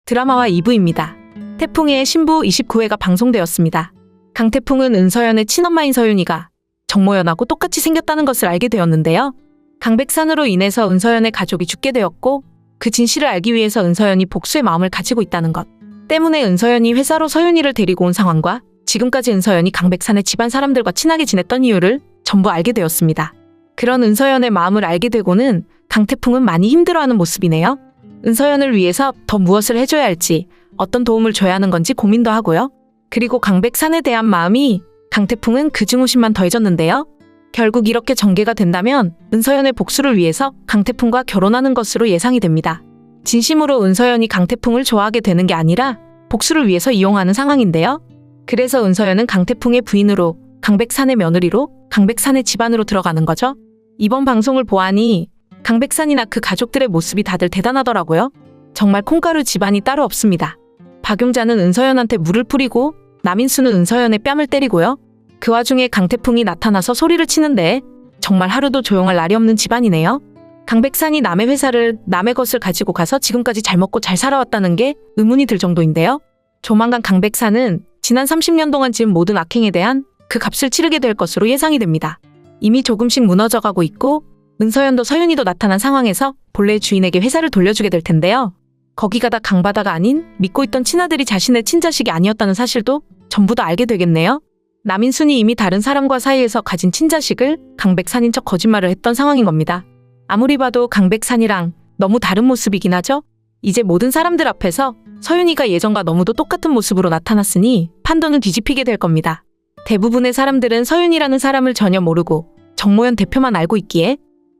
드라마와 2부입니다. 태풍의 신부 29회가 방송되었습니다. 강태풍은 은서연의 친엄마인 서윤이가 정모연하고 똑같이 생겼다는 것을 알게 되었는데요. 강백산으로 인해서 은서연의 가족이 죽게 되었고 그 진실을 알기 위해서 은서연이 복수의 마음을 가지고 있다는 것 때문에 은서연이 회사로 서윤이를 데리고 온 상황과 지금까지 은서연이 강백산의 집안 사람들과 친하게 지냈던 이유를 전부 알게 되었습니다. 그런 은서연의 마음을 알게 되고는 강태풍은 많이 힘들어하는 모습이네요. 은서연을 위해서 더 무엇을 해줘야 할지, 어떤 도움을 줘야 하는 건지 고민도 하고요. 그리고 강백산에 대한 마음이 강태풍은 그중후심만 더해졌는데요. 결국 이렇게 전개가 된다면 은서연의 복수를 위해서 강태풍과 결혼하는 것으로 예상이 됩니다. 진심으로 은서연이 강태풍을 좋아하게 되는 게 아니라 복수를 위해서 이용하는 상황인데요. 그래서 은서연은 강태풍의 부인으로, 강백산의 며느리로, 강백산의 집안으로 들어가는 거죠. 이번 방송을 보아하니 강백산이나 그 가족들의 모습이 다들 대단하더라고요. 정말 콩가루 집안이 따로 없습니다. 박용자는 은서연한테 물을 뿌리고 남인수는 은서연의 뺨을 때리고요. 그 와중에 강태풍이 나타나서 소리를 치는데 정말 하루도 조용할 날이 없는 집안이네요. 강백산이 남의 회사를, 남의 것을 가지고 가서 지금까지 잘 먹고 잘 살아왔다는 게 의문이 들 정도인데요. 조만간 강백산은 지난 30년 동안 지은 모든 악행에 대한 그 값을 치르게 될 것으로 예상이 됩니다. 이미 조금씩 무너져가고 있고 은서연도 서윤이도 나타난 상황에서 본래 주인에게 회사를 돌려주게 될 텐데요. 거기 가다 강바다가 아닌 믿고 있던 친아들이 자신의 친자식이 아니었다는 사실도 전부 다 알게 되겠네요. 남인순이 이미 다른 사람과 사이에서 가진 친자식을 강백산인 척 거짓말을 했던 상황인 겁니다. 아무리 봐도 강백산이랑 너무 다른 모습이긴 하죠. 이제 모든 사람들 앞에서 서윤이가 예전과 너무도 똑같은 모습으로 나타났으니 판도는 뒤집히게 될 겁니다. 대부분의 사람들은 서윤이라는 사람을 전혀 모르고 정모연 대표만 알고 있기에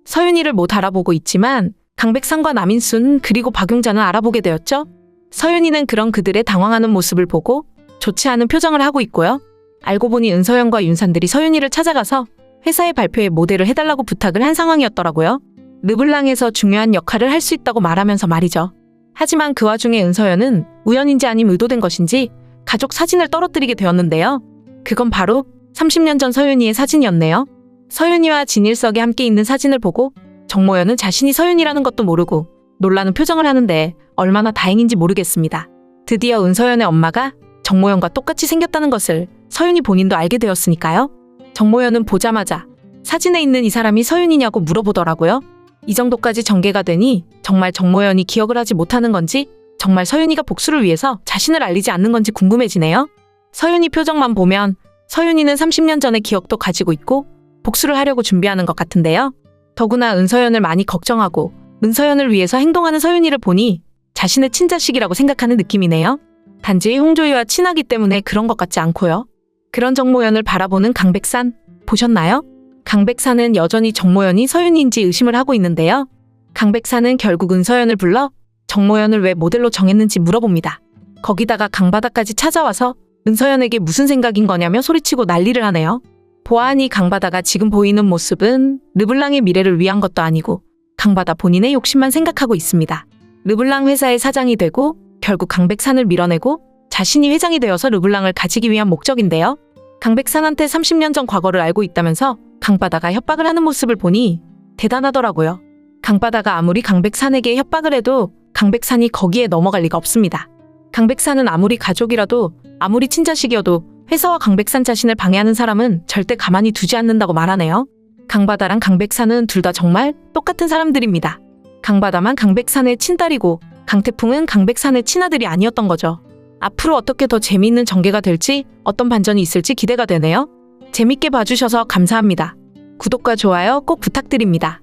서윤이를 못 알아보고 있지만 강백산과 남인순 그리고 박용자는 알아보게 되었죠. 서윤이는 그런 그들의 당황하는 모습을 보고 좋지 않은 표정을 하고 있고요. 알고 보니 은서연과 윤산들이 서윤이를 찾아가서 회사의 발표에 모델을 해달라고 부탁을 한 상황이었더라고요. 르블랑에서 중요한 역할을 할 수 있다고 말하면서 말이죠. 하지만 그 와중에 은서연은 우연인지 아님 의도된 것인지 가족 사진을 떨어뜨리게 되었는데요. 그건 바로 30년 전 서윤이의 사진이었네요. 서윤이와 진일석이 함께 있는 사진을 보고 정모연은 자신이 서윤이라는 것도 모르고 놀라는 표정을 하는데 얼마나 다행인지 모르겠습니다. 드디어 은서연의 엄마가 정모연과 똑같이 생겼다는 것을 서윤이 본인도 알게 되었으니까요. 정모연은 보자마자 사진에 있는 이 사람이 서윤이냐고 물어보더라고요. 이 정도까지 전개가 되니 정말 정모연이 기억을 하지 못하는 건지 정말 서윤이가 복수를 위해서 자신을 알리지 않는 건지 궁금해지네요. 서윤이 표정만 보면 서윤이는 30년 전의 기억도 가지고 있고 복수를 하려고 준비하는 것 같은데요. 더구나 은서연을 많이 걱정하고 은서연을 위해서 행동하는 서윤이를 보니 자신의 친자식이라고 생각하는 느낌이네요. 단지 홍조이와 친하기 때문에 그런 것 같지 않고요. 그런 정모연을 바라보는 강백산 보셨나요? 강백산은 여전히 정모연이 서윤이인지 의심을 하고 있는데요. 강백산은 결국 은서연을 불러 정모연을 왜 모델로 정했는지 물어봅니다. 거기다가 강바다까지 찾아와서 은서연에게 무슨 생각인 거냐며 소리치고 난리를 하네요. 보아하니 강바다가 지금 보이는 모습은 르블랑의 미래를 위한 것도 아니고 강바다 본인의 욕심만 생각하고 있습니다. 르블랑 회사의 사장이 되고 결국 강백산을 밀어내고 자신이 회장이 되어서 르블랑을 가지기 위한 목적인데요. 강백산한테 30년 전 과거를 알고 있다면서 강바다가 협박을 하는 모습을 보니 대단하더라고요. 강바다가 아무리 강백산에게 협박을 해도 강백산이 거기에 넘어갈 리가 없습니다. 강백산은 아무리 가족이라도 아무리 친자식이어도 회사와 강백산 자신을 방해하는 사람은 절대 가만히 두지 않는다고 말하네요. 강바다랑 강백산은 둘 다 정말 똑같은 사람들입니다. 강바다만 강백산의 친딸이고 강태풍은 강백산의 친아들이 아니었던 거죠. 앞으로 어떻게 더 재미있는 전개가 될지 어떤 반전이 있을지 기대가 되네요. 재밌게 봐주셔서 감사합니다. 구독과 좋아요 꼭 부탁드립니다.